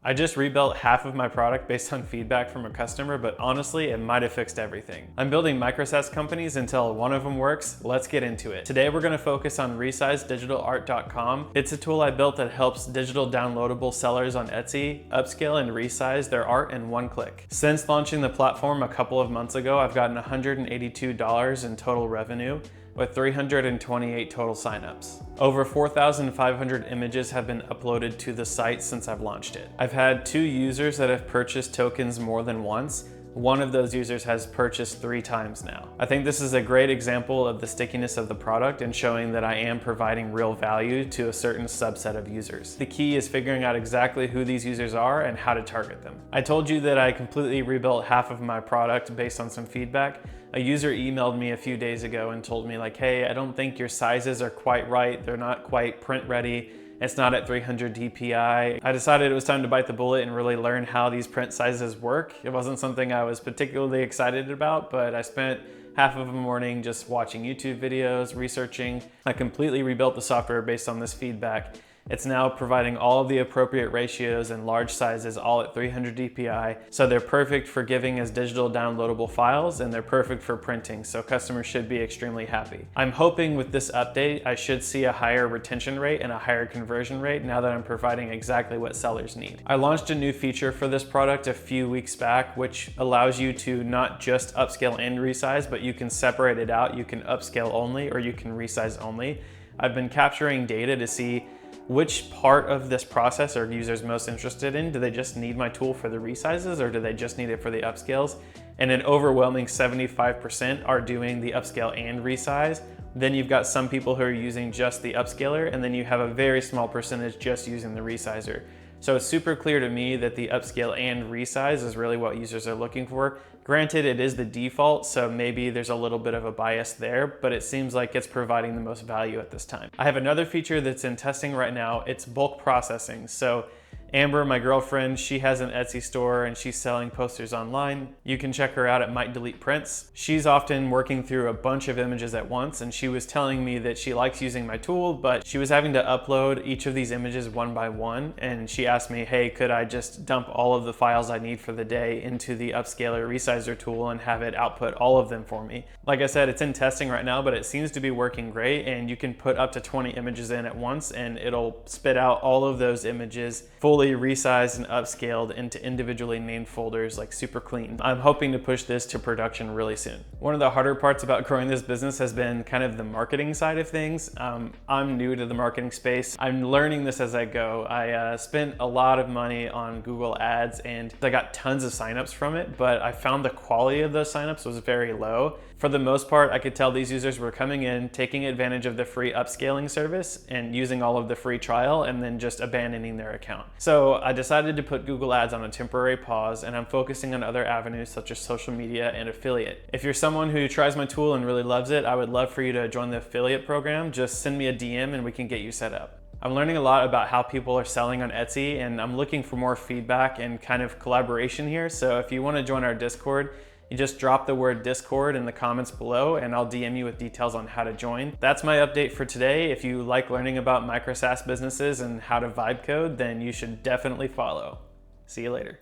I just rebuilt half of my product based on feedback from a customer, but honestly, it might have fixed everything. I'm building micro SaaS companies until one of them works. Let's get into it. Today, we're gonna focus on resizeddigitalart.com. It's a tool I built that helps digital downloadable sellers on Etsy upscale and resize their art in one click. Since launching the platform a couple of months ago, I've gotten $182 in total revenue, with 328 total signups. Over 4,500 images have been uploaded to the site since I've launched it. I've had 2 users that have purchased tokens more than once. One of those users has purchased 3 times now. I think this is a great example of the stickiness of the product and showing that I am providing real value to a certain subset of users. The key is figuring out exactly who these users are and how to target them. I told you that I completely rebuilt half of my product based on some feedback. A user emailed me a few days ago and told me like, hey, I don't think your sizes are quite right. They're not quite print ready. It's not at 300 DPI. I decided it was time to bite the bullet and really learn how these print sizes work. It wasn't something I was particularly excited about, but I spent half of a morning just watching YouTube videos, researching. I completely rebuilt the software based on this feedback. It's now providing all of the appropriate ratios and large sizes all at 300 DPI. So they're perfect for giving as digital downloadable files, and they're perfect for printing. So customers should be extremely happy. I'm hoping with this update, I should see a higher retention rate and a higher conversion rate now that I'm providing exactly what sellers need. I launched a new feature for this product a few weeks back, which allows you to not just upscale and resize, but you can separate it out. You can upscale only, or you can resize only. I've been capturing data to see which part of this process are users most interested in. Do they just need my tool for the resizes, or do they just need it for the upscales? And an overwhelming 75% are doing the upscale and resize. Then you've got some people who are using just the upscaler, and then you have a very small percentage just using the resizer. So it's super clear to me that the upscale and resize is really what users are looking for. Granted, it is the default, so maybe there's a little bit of a bias there, but it seems like it's providing the most value at this time. I have another feature that's in testing right now. It's bulk processing. So Amber, my girlfriend, she has an Etsy store and she's selling posters online. You can check her out at Might Delete Prints. She's often working through a bunch of images at once, and she was telling me that she likes using my tool, but she was having to upload each of these images one by one. And she asked me, hey, could I just dump all of the files I need for the day into the Upscaler resizer tool and have it output all of them for me? Like I said, it's in testing right now, but it seems to be working great. And you can put up to 20 images in at once and it'll spit out all of those images fully resized and upscaled into individually named folders, like super clean. I'm hoping to push this to production really soon. One of the harder parts about growing this business has been kind of the marketing side of things. I'm new to the marketing space. I'm learning this as I go. I spent a lot of money on Google Ads and I got tons of signups from it, but I found the quality of those signups was very low. For the most part, I could tell these users were coming in, taking advantage of the free upscaling service and using all of the free trial and then just abandoning their account. So I decided to put Google Ads on a temporary pause, and I'm focusing on other avenues such as social media and affiliate. If you're someone who tries my tool and really loves it, I would love for you to join the affiliate program. Just send me a DM and we can get you set up. I'm learning a lot about how people are selling on Etsy, and I'm looking for more feedback and kind of collaboration here. So if you want to join our Discord, you just drop the word Discord in the comments below and I'll DM you with details on how to join. That's my update for today. If you like learning about micro SaaS businesses and how to vibe code, then you should definitely follow. See you later.